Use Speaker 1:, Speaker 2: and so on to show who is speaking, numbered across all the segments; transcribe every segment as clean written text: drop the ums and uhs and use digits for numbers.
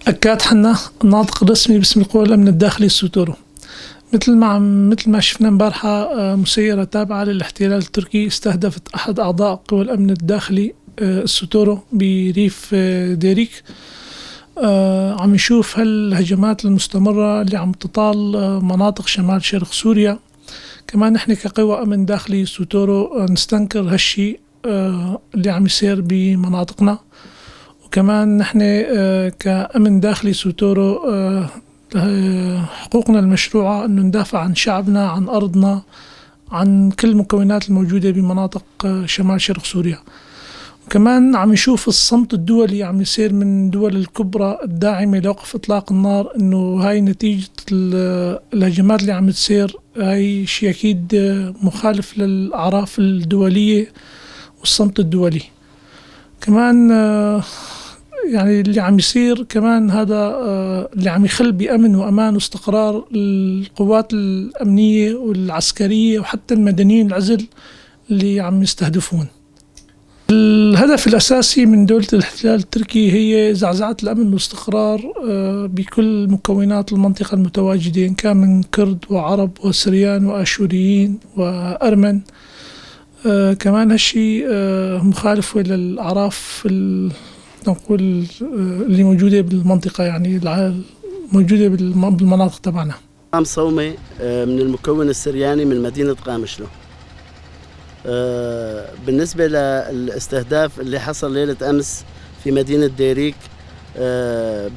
Speaker 1: أكاد حنا الناطق الرسمي باسم القوى الأمن الداخلي السوتورو. مثل ما شفنا امبارحة مسيرة تابعة للاحتلال التركي استهدفت أحد أعضاء قوى الأمن الداخلي السوتورو بريف ديريك. عم نشوف هالهجمات المستمرة اللي عم تطال مناطق شمال شرق سوريا. كمان نحن كقوى أمن داخلي سوتورو نستنكر هالشي اللي عم يصير بمناطقنا. وكمان نحن كأمن داخلي سوتورو حقوقنا المشروعة أنه ندافع عن شعبنا، عن أرضنا، عن كل المكونات الموجودة بمناطق شمال شرق سوريا. وكمان عم نشوف الصمت الدولي عم يصير من دول الكبرى الداعمة لوقف إطلاق النار، أنه هاي نتيجة الهجمات اللي عم تصير. هاي شيء أكيد مخالف للأعراف الدولية والصمت الدولي. كمان يعني اللي عم يصير كمان هذا اللي عم يخل بأمن وأمان واستقرار القوات الأمنية والعسكرية وحتى المدنيين العزل اللي عم يستهدفون. الهدف الأساسي من دولة الاحتلال التركي هي زعزعة الأمن والاستقرار بكل مكونات المنطقة المتواجدة، إن كان من كرد وعرب وسريان وآشوريين وأرمن. كمان هالشي مخالف للأعراف نقول اللي موجودة بالمنطقة، يعني موجودة بالمناطق تبعنا.
Speaker 2: عام صومي من المكون السرياني من مدينة قامشلو. بالنسبة للاستهداف اللي حصل ليلة أمس في مدينة ديريك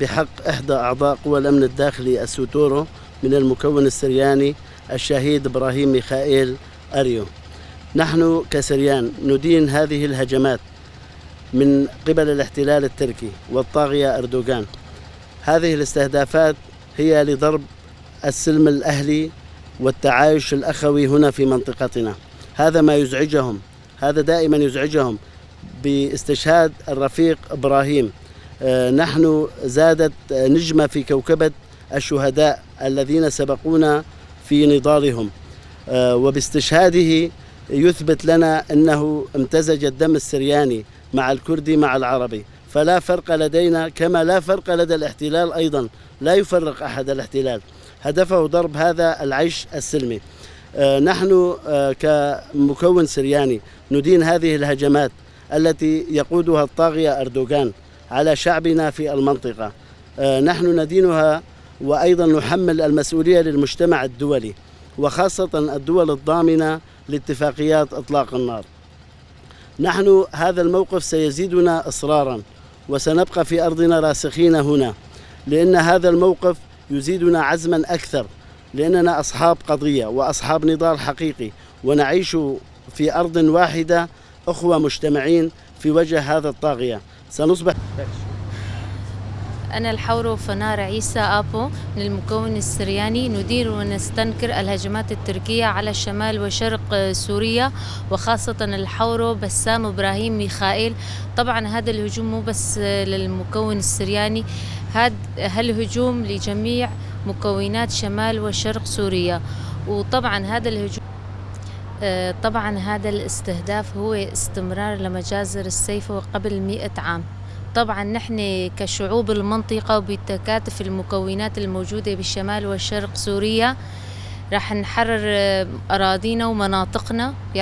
Speaker 2: بحق إحدى أعضاء قوى الأمن الداخلي السوتورو من المكون السرياني الشهيد إبراهيم ميخائيل أريو. نحن كسريان ندين هذه الهجمات من قبل الاحتلال التركي والطاغية أردوغان. هذه الاستهدافات هي لضرب السلم الأهلي والتعايش الأخوي هنا في منطقتنا. هذا ما يزعجهم، هذا دائما يزعجهم باستشهاد الرفيق إبراهيم. نحن زادت نجمة في كوكبة الشهداء الذين سبقونا في نضالهم، وباستشهاده يثبت لنا أنه امتزج الدم السرياني مع الكردي مع العربي، فلا فرق لدينا كما لا فرق لدى الاحتلال أيضا. لا يفرق أحد الاحتلال، هدفه ضرب هذا العيش السلمي. نحن كمكون سرياني ندين هذه الهجمات التي يقودها الطاغية أردوغان على شعبنا في المنطقة. نحن ندينها وأيضا نحمل المسؤولية للمجتمع الدولي وخاصة الدول الضامنة لاتفاقيات إطلاق النار. نحن هذا الموقف سيزيدنا إصرارا وسنبقى في أرضنا راسخين هنا، لأن هذا الموقف يزيدنا عزما أكثر، لأننا أصحاب قضية وأصحاب نضال حقيقي، ونعيش في أرض واحدة أخوة مجتمعين في وجه هذا الطاغية. سنصبح.
Speaker 3: أنا الحورو فنار عيسى آبو من المكون السرياني. ندير ونستنكر الهجمات التركية على شمال وشرق سوريا، وخاصة الحورو بسام إبراهيم ميخائيل. طبعا هذا الهجوم مو بس للمكون السرياني، هذا هالهجوم لجميع مكونات شمال وشرق سوريا. وطبعا هذا الهجوم طبعا هذا الاستهداف هو استمرار لمجازر السيف قبل 100 عام. طبعا نحن كشعوب المنطقة وبتكاتف المكونات الموجودة بالشمال والشرق سوريا راح نحرر أراضينا ومناطقنا.